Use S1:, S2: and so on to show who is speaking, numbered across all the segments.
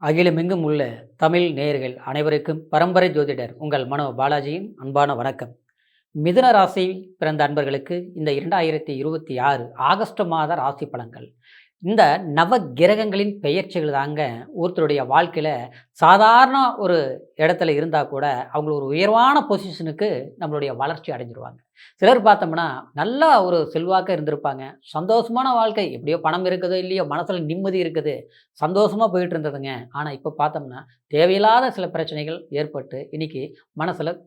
S1: அகிலமெங்கும் உள்ள தமிழ் நேயர்கள் அனைவருக்கும் பரம்பரை ஜோதிடர் உங்கள் மனோ பாலாஜியின் அன்பான வணக்கம். மிதுன ராசி பிறந்த அன்பர்களுக்கு இந்த 2026 ஆகஸ்ட் மாத ராசி பலன்கள். இந்த நவ கிரகங்களின் பெயர்ச்சிகள் தாங்க ஒருத்தருடைய வாழ்க்கையில் சாதாரண ஒரு இடத்துல இருந்தால் கூட அவங்கள ஒரு உயர்வான பொசிஷனுக்கு நம்மளுடைய வளர்ச்சி அடைஞ்சிருவாங்க. சிலர் பார்த்தோம்னா நல்லா ஒரு செல்வாக்க இருந்திருப்பாங்க, சந்தோஷமான வாழ்க்கை, எப்படியோ பணம் இருக்குதோ இல்லையோ மனசில் நிம்மதி இருக்குது, சந்தோஷமாக போயிட்டு இருந்ததுங்க. ஆனால் இப்போ பார்த்தோம்னா தேவையில்லாத சில பிரச்சனைகள் ஏற்பட்டு இன்னைக்கு மனசில்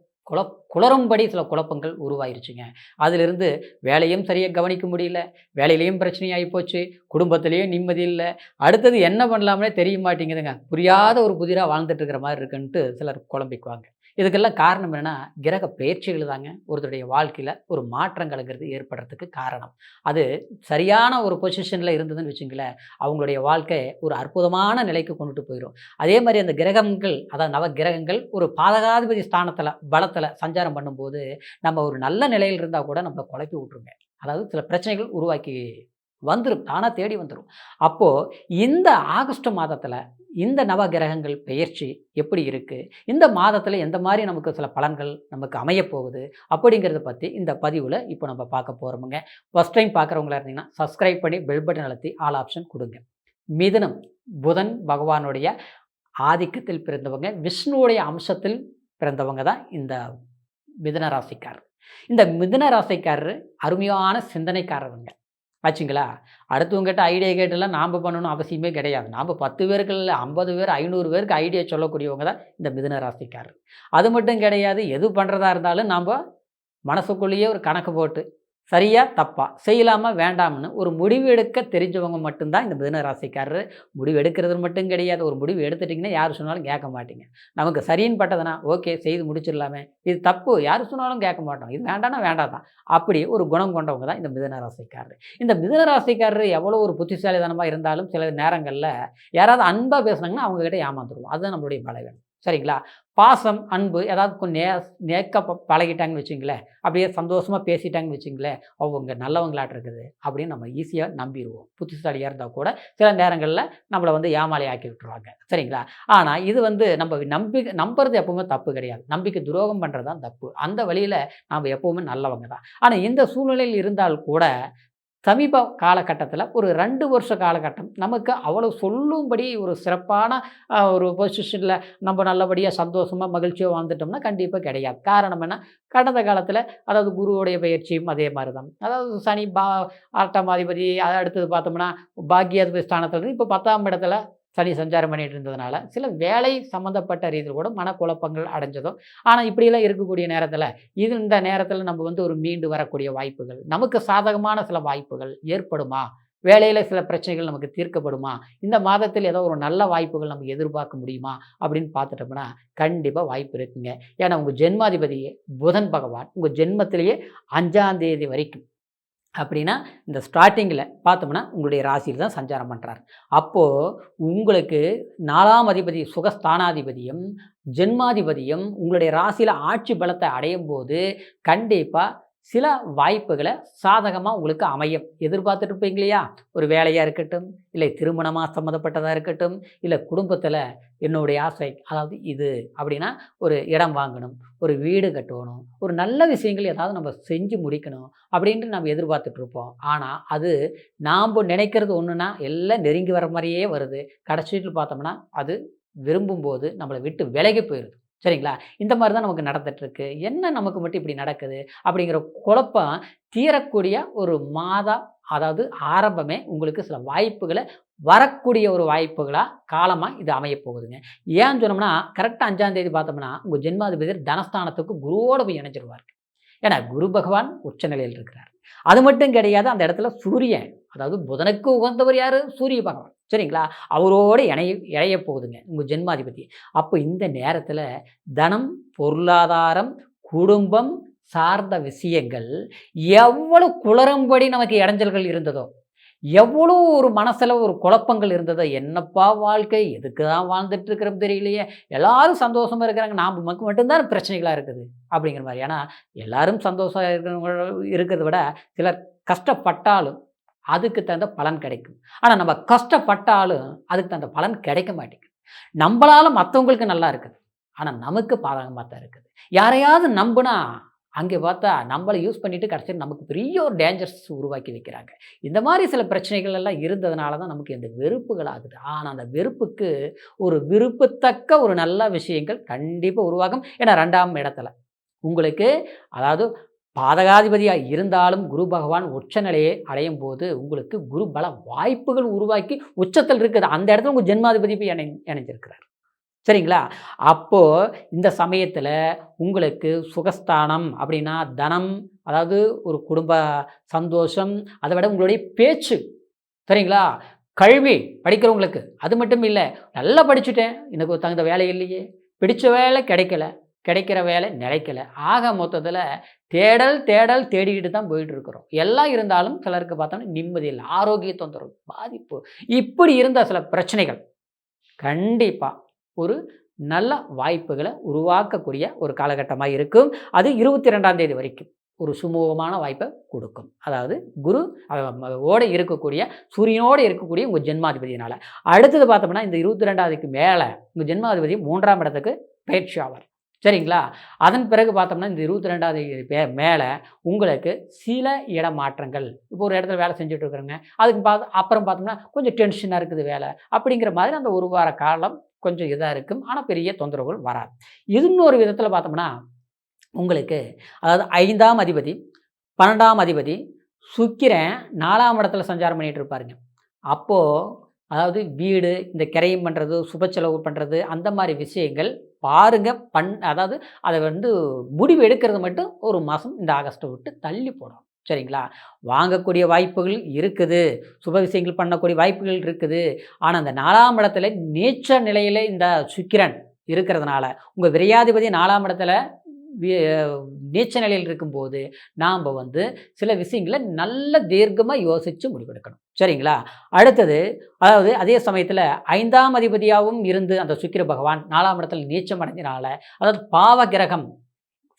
S1: குளறும்படி சில குழப்பங்கள் உருவாயிருச்சுங்க. அதிலிருந்து வேலையும் சரியாக கவனிக்க முடியல, வேலையிலையும் பிரச்சனையாகி போச்சு, குடும்பத்திலையும் நிம்மதி இல்லை, அடுத்தது என்ன பண்ணலாம்னே தெரிய மாட்டேங்குதுங்க. புரியாத ஒரு புதிராக வாழ்ந்துட்டு இருக்கிற மாதிரி இருக்குன்ட்டு சிலர் குழம்பிக்குவாங்க. இதுக்கெல்லாம் காரணம் என்னென்னா கிரக பெயர்ச்சிகள் தாங்க ஒருத்தருடைய வாழ்க்கையில் ஒரு மாற்றங்கள்ங்கிறது ஏற்படுறதுக்கு காரணம். அது சரியான ஒரு பொசிஷனில் இருந்ததுன்னு வச்சுங்களேன், அவங்களுடைய வாழ்க்கை ஒரு அற்புதமான நிலைக்கு கொண்டுட்டு போயிடும். அதே மாதிரி அந்த கிரகங்கள், அதாவது நவ கிரகங்கள் ஒரு பாதகாதிபதி ஸ்தானத்தில் பலத்தில் சஞ்சாரம் பண்ணும்போது நம்ம ஒரு நல்ல நிலையில் இருந்தால் கூட நம்மளை குழப்பி விட்ருங்க. அதாவது சில பிரச்சனைகள் உருவாக்கி வந்துடும், தானாக தேடி வந்துடும். அப்போது இந்த ஆகஸ்ட் மாதத்தில் இந்த நவ கிரகங்கள் பெயர்ச்சி எப்படி இருக்குது, இந்த மாதத்தில் எந்த மாதிரி நமக்கு சில பலன்கள் நமக்கு அமையப்போகுது அப்படிங்கிறத பற்றி இந்த பதிவில் இப்போ நம்ம பார்க்க போகிறோமுங்க. ஃபஸ்ட் டைம் பார்க்குறவங்களா இருந்தீங்கன்னா சப்ஸ்கிரைப் பண்ணி பெல் பட்டன் அழுத்தி ஆல் ஆப்ஷன் கொடுங்க. மிதுனம் புதன் பகவானுடைய ஆதிக்கத்தில் பிறந்தவங்க, விஷ்ணுவுடைய அம்சத்தில் பிறந்தவங்க தான் இந்த மிதுன ராசிக்காரர். இந்த மிதுன ராசிக்காரர் அருமையான சிந்தனைக்காரவங்க ஆச்சுங்களா. அடுத்தவங்ககிட்ட ஐடியா கேட்டெல்லாம் நாம் பண்ணணும் அவசியமே கிடையாது. நாம் 10 பேருக்கு இல்லை, 50 பேர் 500 பேருக்கு ஐடியா சொல்லக்கூடியவங்க தான் இந்த மிதுன ராசிக்காரர். அது மட்டும் கிடையாது, எது பண்ணுறதா இருந்தாலும் நாம் மனசுக்குள்ளேயே ஒரு கணக்கு போட்டு சரியா தப்பா, செய்யலாமா வேண்டாம்னு ஒரு முடிவு எடுக்க தெரிஞ்சவங்க மட்டும்தான் இந்த மிதுன ராசிக்காரர். முடிவு எடுக்கிறது மட்டும் கிடையாது, ஒரு முடிவு எடுத்துட்டிங்கன்னா யார் சொன்னாலும் கேட்க மாட்டீங்க. நமக்கு சரின்னு பட்டதுன்னா ஓகே செய்து முடிச்சிடலாமே, இது தப்பு யார் சொன்னாலும் கேட்க மாட்டோம், இது வேண்டாம்னா வேண்டாம் தான், அப்படி ஒரு குணம் கொண்டவங்க தான் இந்த மிதுன ராசிக்காரர். இந்த மிதுன ராசிக்காரர் எவ்வளோ ஒரு புத்திசாலித்தனமாக இருந்தாலும் சில நேரங்களில் யாராவது அன்பாக பேசுனாங்கன்னா அவங்கக்கிட்ட ஏமாந்துருவோம். அதுதான் நம்மளுடைய பலவீனம். சரிங்களா. பாசம் அன்பு ஏதாவது கொஞ்சம் நேக்க பழகிட்டாங்கன்னு வச்சுங்களேன், அப்படியே சந்தோஷமாக பேசிட்டாங்கன்னு வச்சுங்களேன், அவங்க நல்லவங்களாட்டு இருக்குது அப்படின்னு நம்ம ஈஸியாக நம்பிடுவோம். புத்திசாலியாக இருந்தால் கூட சில நேரங்களில் நம்மளை ஏமாளி ஆக்கி விட்டுருவாங்க. சரிங்களா. ஆனால் இது நம்ம நம்புறது எப்பவுமே தப்பு கிடையாது, நம்பிக்கை துரோகம் பண்ணுறது தான் தப்பு. அந்த வழியில் நாம் எப்போவுமே நல்லவங்க தான். ஆனால் இந்த சூழ்நிலையில் இருந்தால் கூட சமீப காலகட்டத்தில் ஒரு 2 வருஷ காலகட்டம் நமக்கு அவ்வளோ சொல்லும்படி ஒரு சிறப்பான ஒரு பொசிஷனில் நம்ம நல்லபடியாக சந்தோஷமாக மகிழ்ச்சியாக வாழ்ந்துட்டோம்னா கண்டிப்பாக கிடையாது. காரணம் என்ன, கடந்த காலத்தில் அதாவது குருவுடைய பயிற்சியும் அதே மாதிரி தான். அதாவது சனி 8ஆம் அதிபதி, அடுத்தது பார்த்தோம்னா பாக்கியாதிபதி ஸ்தானத்தில் இப்போ 10ஆம் இடத்துல சனி சஞ்சாரம் பண்ணிட்டு இருந்ததுனால சில வேலை சம்மந்தப்பட்ட ரீதியில் கூட மனக்குழப்பங்கள் அடைஞ்சதும். ஆனால் இப்படியெல்லாம் இருக்கக்கூடிய நேரத்தில் இந்த நேரத்தில் நம்ம ஒரு மீண்டு வரக்கூடிய வாய்ப்புகள், நமக்கு சாதகமான சில வாய்ப்புகள் ஏற்படுமா, வேலையில் சில பிரச்சனைகள் நமக்கு தீர்க்கப்படுமா, இந்த மாதத்தில் ஏதோ ஒரு நல்ல வாய்ப்புகள் நமக்கு எதிர்பார்க்க முடியுமா அப்படின்னு பார்த்துட்டோம்னா கண்டிப்பாக வாய்ப்பு இருக்குங்க. ஏன்னா உங்கள் ஜென்மாதிபதியே புதன் பகவான் உங்கள் ஜென்மத்திலேயே 5ஆம் தேதி வரைக்கும், அப்படின்னா இந்த ஸ்டார்டிங்கில் பார்த்தோம்னா உங்களுடைய ராசியில் தான் சஞ்சாரம் பண்ணுறாரு. அப்போது உங்களுக்கு 4ஆம் அதிபதி சுகஸ்தானாதிபதியும் ஜென்மாதிபதியும் உங்களுடைய ராசியில் ஆட்சி பலத்தை அடையும் போது கண்டிப்பாக சில வாய்ப்புகளை சாதகமாக உங்களுக்கு அமையும். எதிர்பார்த்துட்டு இருப்பீங்க இல்லையா, ஒரு வேலையாக இருக்கட்டும், இல்லை திருமணமாக சம்மந்தப்பட்டதாக இருக்கட்டும், இல்லை குடும்பத்தில் என்னுடைய ஆசை அதாவது இது அப்படின்னா ஒரு இடம் வாங்கணும், ஒரு வீடு கட்டணும், ஒரு நல்ல விஷயங்கள் ஏதாவது நம்ம செஞ்சு முடிக்கணும் அப்படின்ட்டு நம்ம எதிர்பார்த்துட்டு இருப்போம். ஆனால் அது நாம் நினைக்கிறது ஒன்றுனா எல்லாம் நெருங்கி வர மாதிரியே வருது. கடைசியில் பார்த்தோம்னா அது விரும்பும்போது நம்மளை விட்டு விலகி போயிடுது. சரிங்களா. இந்த மாதிரி தான் நமக்கு நடந்துகிட்ருக்கு. என்ன நமக்கு மட்டும் இப்படி நடக்குது அப்படிங்கிற குழப்பம் தீரக்கூடிய ஒரு மாதம், அதாவது ஆரம்பமே உங்களுக்கு சில வாய்ப்புகளை வரக்கூடிய ஒரு வாய்ப்புகளாக காலமாக இது அமையப்போகுதுங்க. ஏன்னு சொன்னோம்னா கரெக்டாக 5ஆம் தேதி பார்த்தோம்னா உங்கள் ஜென்மாதிபதி தனஸ்தானத்துக்கு குருவோடு போய் இணைஞ்சிருவார். ஏன்னா குரு பகவான் உச்ச நிலையில் இருக்கிறார். அது மட்டும் கிடையாது, அந்த இடத்துல சூரியன், அதாவது புதனுக்கு உகந்தவர் யார், சூரிய பகவான். சரிங்களா. அவரோடு இணைய போகுதுங்க உங்கள் ஜென்மாதிபதி. அப்போ இந்த நேரத்தில் தனம், பொருளாதாரம், குடும்பம் சார்ந்த விஷயங்கள் எவ்வளவு குளறும்படி நமக்கு இடைஞ்சல்கள் இருந்ததோ, எவ்வளோ ஒரு மனசில் ஒரு குழப்பங்கள் இருந்ததோ, என்னப்பா வாழ்க்கை, எதுக்கு தான் வாழ்ந்துட்டு இருக்கிறோம் தெரியலையே, எல்லாரும் சந்தோஷமாக இருக்கிறாங்க, நாம் நமக்கு மட்டும்தான் பிரச்சனைகளாக இருக்குது அப்படிங்கிற மாதிரி. ஏன்னா எல்லாரும் சந்தோஷம் இருக்கிறத விட சிலர் கஷ்டப்பட்டாலும் அதுக்கு தகுந்த பலன் கிடைக்கும். ஆனால் நம்ம கஷ்டப்பட்டாலும் அதுக்கு தகுந்த பலன் கிடைக்க மாட்டேங்குது. நம்மளால மற்றவங்களுக்கு நல்லா இருக்குது. ஆனால் நமக்கு பாதகமாக தான் இருக்குது. யாரையாவது நம்புனா அங்கே பார்த்தா நம்மளை யூஸ் பண்ணிட்டு கடைசியில் நமக்கு பெரிய ஒரு டேஞ்சர்ஸ் உருவாக்கி வைக்கிறாங்க. இந்த மாதிரி சில பிரச்சனைகள் எல்லாம் இருந்ததுனால தான் நமக்கு இந்த வெறுப்புகள் ஆகுது. ஆனால் அந்த வெறுப்புக்கு ஒரு விருப்பத்தக்க ஒரு நல்ல விஷயங்கள் கண்டிப்பாக உருவாகும். ஏன்னா 2ஆம் இடத்துல உங்களுக்கு அதாவது பாதகாதிபதியாக இருந்தாலும் குரு பகவான் உச்ச நிலையை அடையும் போது உங்களுக்கு குரு பல வாய்ப்புகள் உருவாக்கி உச்சத்தில் இருக்குது. அந்த இடத்துல உங்கள் ஜென்மாதிபதி போய் இணைஞ்சிருக்கிறார். சரிங்களா? அப்போது இந்த சமயத்தில் உங்களுக்கு சுகஸ்தானம் அப்படின்னா தனம், அதாவது ஒரு குடும்ப சந்தோஷம், அதை விட உங்களுடைய பேச்சு, சரிங்களா? கல்வி படிக்கிறவங்களுக்கு அது மட்டும் இல்லை, நல்லா படிச்சுட்டேன், எனக்கு ஒரு தகுந்த வேலை இல்லையே, பிடிச்ச வேலை கிடைக்கல, கிடைக்கிற வேலை நிலைக்கல, ஆக மொத்தத்தில் தேடல் தேடல் தேடிக்கிட்டு தான் போயிட்டுருக்குறோம். எல்லாம் இருந்தாலும் சிலருக்கு பார்த்தோம்னா நிம்மதி இல்லை, ஆரோக்கிய தொந்தரவு, பாதிப்பு, இப்படி இருந்த சில பிரச்சனைகள் கண்டிப்பாக ஒரு நல்ல வாய்ப்புகளை உருவாக்கக்கூடிய ஒரு காலகட்டமாக இருக்கும். அது 22ஆம் தேதி வரைக்கும் ஒரு சுமூகமான வாய்ப்பை கொடுக்கும். அதாவது குரு ஓட இருக்கக்கூடிய சூரியனோடு இருக்கக்கூடிய உங்கள் ஜென்மாதிபதியினால். அடுத்தது பார்த்தோம்னா இந்த 22ஆவதுக்கு மேலே உங்கள் ஜென்மாதிபதி 3ஆம் இடத்துக்கு பயிற்சி ஆவார். சரிங்களா? அதன் பிறகு பார்த்தோம்னா இந்த 22ஆவது மேலே உங்களுக்கு சில இடமாற்றங்கள், இப்போ ஒரு இடத்துல வேலை செஞ்சுட்டு இருக்கிறோங்க, அதுக்கு அப்புறம் பார்த்தோம்னா கொஞ்சம் டென்ஷனாக இருக்குது வேலை, அப்படிங்கிற மாதிரி அந்த ஒரு வார காலம் கொஞ்சம் இதாக இருக்கும். ஆனால் பெரிய தொந்தரவுகள் வராது. இன்னொரு விதத்தில் பார்த்தோம்னா உங்களுக்கு அதாவது 5ஆம் அதிபதி 12ஆம் அதிபதி சுக்கிரன் 4ஆம் இடத்துல சஞ்சாரம் பண்ணிகிட்டு இருப்பாருங்க. அப்போது அதாவது வீடு இந்த கிரையம் பண்ணுறது, சுப செலவு பண்ணுறது, அந்த மாதிரி விஷயங்கள் பாருங்கள். அதாவது அதை முடிவு எடுக்கிறது மட்டும் ஒரு மாதம் இந்த ஆகஸ்ட்டை விட்டு தள்ளி போடும். சரிங்களா? வாங்கக்கூடிய வாய்ப்புகள் இருக்குது, சுப விஷயங்கள் பண்ணக்கூடிய வாய்ப்புகள் இருக்குது. ஆனால் அந்த 4ஆம் இடத்துல நீச்ச நிலையில் இந்த சுக்கிரன் இருக்கிறதுனால உங்கள் விரையாதிபதி 4ஆம் இடத்துல நீச்ச நிலையில் இருக்கும்போது நாம் சில விஷயங்களை நல்ல தீர்க்கமாக யோசித்து முடிவெடுக்கணும். சரிங்களா? அடுத்தது அதாவது அதே சமயத்தில் 5ஆம் அதிபதியாகவும் இருந்து அந்த சுக்கிர பகவான் 4ஆம் இடத்துல நீச்சம் அடைஞ்சனால, அதாவது பாவ கிரகம்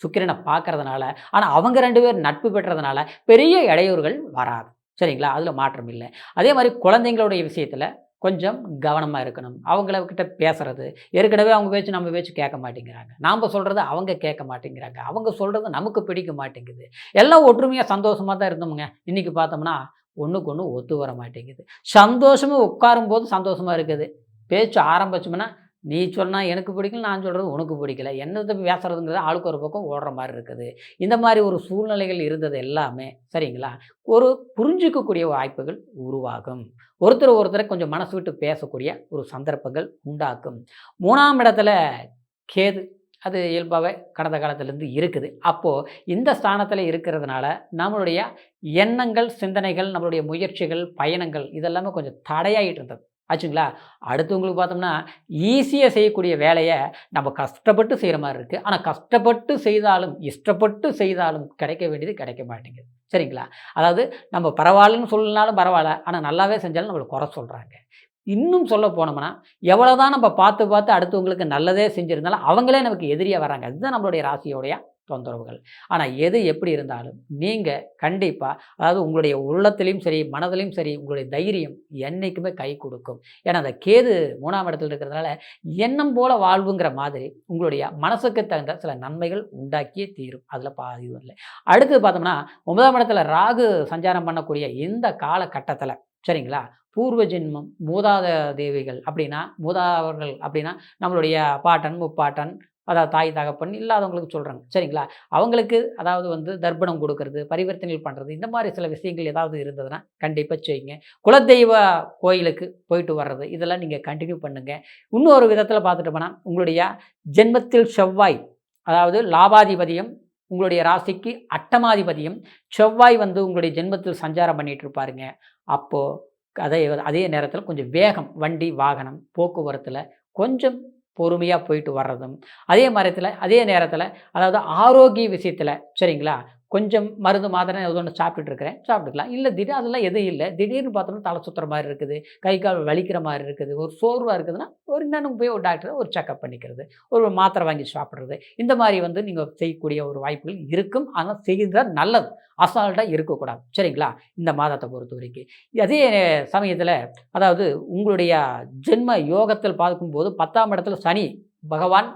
S1: சுக்கிரனை பார்க்கறதுனால, ஆனால் அவங்க 2 பேர் நட்பு பெற்றதுனால பெரிய இடையூறுகள் வராது. சரிங்களா? அதில் மாற்றம் இல்லை. அதே மாதிரி குழந்தைங்களுடைய விஷயத்தில் கொஞ்சம் கவனமாக இருக்கணும். அவங்கக்கிட்ட பேசுகிறது, ஏற்கனவே அவங்க பேச்சு நம்ம பேச்சு கேட்க மாட்டேங்கிறாங்க, நாம் சொல்கிறது அவங்க கேட்க மாட்டேங்கிறாங்க, அவங்க சொல்கிறது நமக்கு பிடிக்க மாட்டேங்குது. எல்லாம் ஒற்றுமையாக சந்தோஷமாக தான் இருந்தோமுங்க. இன்றைக்கி பார்த்தோம்னா ஒன்றுக்கு ஒன்று ஒத்து வர மாட்டேங்குது. சந்தோஷமாக உட்காரும்போது சந்தோஷமாக இருக்குது, பேச்சு ஆரம்பிச்சோம்னா நீ சொன்னால் எனக்கு பிடிக்கல, நான் சொல்கிறது உனக்கு பிடிக்கல, என்னத்தை பேசுகிறதுங்கிறது ஆளுக்கு ஒரு பக்கம் ஓடுற மாதிரி இருக்குது. இந்த மாதிரி ஒரு சூழ்நிலைகள் இருந்தது எல்லாமே சரிங்களா, ஒரு புரிஞ்சிக்கக்கூடிய வாய்ப்புகள் உருவாகும். ஒருத்தரை கொஞ்சம் மனசு விட்டு பேசக்கூடிய ஒரு சந்தர்ப்பங்கள் உண்டாக்கும். 3ஆம் இடத்துல கேது, அது இயல்பாகவே கடந்த காலத்திலேருந்து இருக்குது. அப்போது இந்த ஸ்தானத்தில் இருக்கிறதுனால நம்மளுடைய எண்ணங்கள், சிந்தனைகள், நம்மளுடைய முயற்சிகள், பயணங்கள் இதெல்லாமே கொஞ்சம் தடையாகிட்டு இருந்தது ஆச்சுங்களா? அடுத்தவங்களுக்கு பார்த்தோம்னா ஈஸியாக செய்யக்கூடிய வேலையை நம்ம கஷ்டப்பட்டு செய்கிற மாதிரி இருக்குது. ஆனால் கஷ்டப்பட்டு செய்தாலும் இஷ்டப்பட்டு செய்தாலும் கிடைக்க வேண்டியது கிடைக்க மாட்டேங்குது. சரிங்களா? அதாவது நம்ம பரவாயில்லன்னு சொல்லனாலும் பரவாயில்ல, ஆனால் நல்லாவே செஞ்சாலும் நம்மளை குறை சொல்கிறாங்க. இன்னும் சொல்ல போனோம்னா எவ்வளோதான் நம்ம பார்த்து பார்த்து அடுத்தவங்களுக்கு நல்லதே செஞ்சுருந்தாலும் அவங்களே நமக்கு எதிரியாக வராங்க. அதுதான் நம்மளுடைய ராசியோடைய தொந்தரவுகள். ஆனால் எது எப்படி இருந்தாலும் நீங்கள் கண்டிப்பாக அதாவது உங்களுடைய உள்ளத்திலையும் சரி, மனதிலையும் சரி, உங்களுடைய தைரியம் என்றைக்குமே கை கொடுக்கும். ஏன்னா அந்த கேது 3ஆம் இடத்துல இருக்கிறதுனால எண்ணம் போல வாழ்வுங்கிற மாதிரி உங்களுடைய மனசுக்கு தகுந்த சில நன்மைகள் உண்டாக்கியே தீரும். அதில் பாதிவும் இல்லை. அடுத்து பார்த்தோம்னா 9ஆம் இடத்துல ராகு சஞ்சாரம் பண்ணக்கூடிய இந்த காலகட்டத்தில் சரிங்களா, பூர்வ ஜென்மம் மூதாத தேவிகள் அப்படின்னா, மூதாவர்கள் அப்படின்னா நம்மளுடைய பாட்டன், முப்பாட்டன், அதாவது தாய் தகப்பன் இல்லாதவங்களுக்கு சொல்கிறாங்க. சரிங்களா? அவங்களுக்கு அதாவது தர்ப்பணம் கொடுக்கறது, பரிவர்த்தனைகள் பண்ணுறது, இந்த மாதிரி சில விஷயங்கள் ஏதாவது இருந்ததுன்னா கண்டிப்பாக செய்யுங்க. குலதெய்வ கோயிலுக்கு போயிட்டு வர்றது, இதெல்லாம் நீங்கள் கண்டினியூ பண்ணுங்கள். இன்னொரு விதத்தில் பார்த்துட்டு போனால் உங்களுடைய ஜென்மத்தில் செவ்வாய், அதாவது லாபாதிபதியும் உங்களுடைய ராசிக்கு அட்டமாதிபதியும் செவ்வாய் உங்களுடைய ஜென்மத்தில் சஞ்சாரம் பண்ணிகிட்டு இருப்பாருங்க. அப்போது அதே நேரத்தில் கொஞ்சம் வேகம், வண்டி வாகனம் போக்குவரத்தில் கொஞ்சம் பொறுமையாக போயிட்டு வர்றதும், அதே நேரத்தில் அதாவது ஆரோக்கிய விஷயத்தில் சரிங்களா, கொஞ்சம் மருந்து மாத்திரை ஏதோ ஒன்று சாப்பிட்டுட்டு இருக்கிறேன், சாப்பிட்டுக்கலாம். இல்லை அதெல்லாம் எதுவும் இல்லை. திடீர்னு பார்த்தோம்னா தலை சுத்துற மாதிரி இருக்குது, கை கால் வலிக்கிற மாதிரி இருக்குது, ஒரு சோர்வாக இருக்குதுன்னா, ஒரு இன்னும் போய் ஒரு டாக்டரை ஒரு செக்கப் பண்ணிக்கிறது, ஒரு மாத்திரை வாங்கி சாப்பிட்றது. இந்த மாதிரி வந்து நீங்கள் செய்யக்கூடிய ஒரு வாய்ப்புகள் இருக்கும். ஆனால் செய்கிறது நல்லது. அசால்ட்டாக இருக்கக்கூடாது. சரிங்களா? இந்த மாதத்தை பொறுத்தவரைக்கும். அதே சமயத்தில அதாவது உங்களுடைய ஜென்ம யோகத்தில் பார்க்கும்போது 10ஆம் இடத்துல சனி பகவான்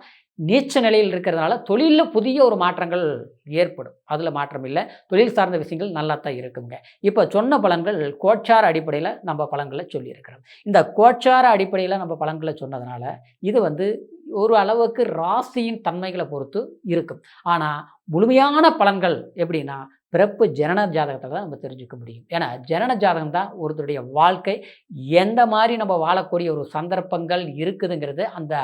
S1: நீச்ச நிலையில் இருக்கிறதுனால தொழிலில் புதிய ஒரு மாற்றங்கள் ஏற்படும். அதில் மாற்றம் இல்லை. தொழில் சார்ந்த விஷயங்கள் நல்லா தான் இருக்குங்க. இப்போ சொன்ன பலன்கள் கோச்சார அடிப்படையில் நம்ம பலன்களை சொல்லியிருக்கிறோம். இந்த கோச்சார அடிப்படையில் நம்ம பலன்களை சொன்னதுனால இது வந்து ஒரு அளவுக்கு ராசியின் தன்மைகளை பொறுத்து இருக்கும். ஆனால் முழுமையான பலன்கள் எப்படின்னா பிறப்பு ஜனன ஜாதகத்தில் தான் நம்ம தெரிஞ்சுக்க முடியும். ஏன்னா ஜனன ஜாதகம் தான் ஒருத்தருடைய வாழ்க்கை எந்த மாதிரி நம்ம வாழக்கூடிய ஒரு சந்தர்ப்பங்கள் இருக்குதுங்கிறது அந்த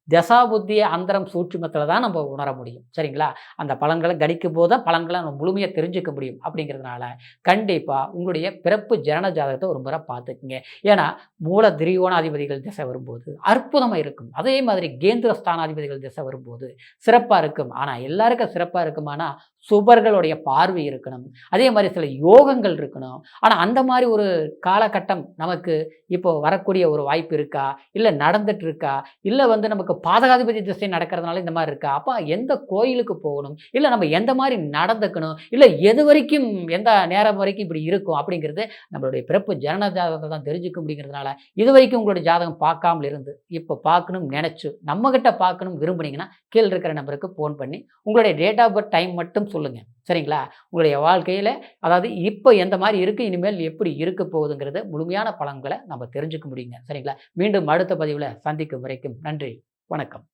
S1: தசாபுத்திய அந்தரம் சூட்சுமத்தில் தான் நம்ம உணர முடியும். சரிங்களா? அந்த பலன்களை கணிக்கும் போது தான் பலன்களை நம்ம முழுமையாக தெரிஞ்சுக்க முடியும். அப்படிங்கிறதுனால கண்டிப்பாக உங்களுடைய பிறப்பு ஜனன ஜாதகத்தை ஒரு முறை பார்த்துக்குங்க. ஏன்னா மூல திரிகோணாதிபதிகள் திசை வரும்போது அற்புதமாக இருக்கும். அதே மாதிரி கேந்திர ஸ்தானாதிபதிகள் திசை வரும்போது சிறப்பாக இருக்கும். ஆனால் எல்லாருக்கும் சிறப்பாக இருக்குமானா சுபர்களுடைய பார்வை இருக்கணும். அதே மாதிரி சில யோகங்கள் இருக்கணும். ஆனால் அந்த மாதிரி ஒரு காலகட்டம் நமக்கு இப்போ வரக்கூடிய ஒரு வாய்ப்பு இருக்கா? இல்லை நடந்துட்டு இருக்கா? இல்லை வந்து நமக்கு பாதகாதிபதி திசை நடக்கிறதுனால இந்த மாதிரி இருக்கா? அப்போ எந்த கோயிலுக்கு போகணும்? இல்லை நம்ம எந்த மாதிரி நடந்துக்கணும்? இல்லை எது வரைக்கும் எந்த நேரம் வரைக்கும் இப்படி இருக்கும்? அப்படிங்கிறது நம்மளுடைய பிறப்பு ஜனன ஜாதகத்தை தான் தெரிஞ்சுக்க முடியுங்கிறதுனால இது வரைக்கும் உங்களுடைய ஜாதகம் பார்க்காமல் இருந்து இப்போ பார்க்கணும்னு நினச்சி நம்மகிட்ட பார்க்கணும் விரும்புனீங்கன்னா கீழே இருக்கிற நம்பருக்கு ஃபோன் பண்ணி உங்களுடைய டேட் ஆஃப் பர்த் டைம் மட்டும் சொல்லுங்கள். சரிங்களா? உங்களுடைய வாழ்க்கையில் அதாவது இப்போ எந்த மாதிரி இருக்குது, இனிமேல் எப்படி இருக்க போகுதுங்கிறத முழுமையான பலன்களை நம்ம தெரிஞ்சுக்க முடியுங்க. சரிங்களா? மீண்டும் அடுத்த பதிவில் சந்திக்கும் வரைக்கும் நன்றி, வணக்கம்.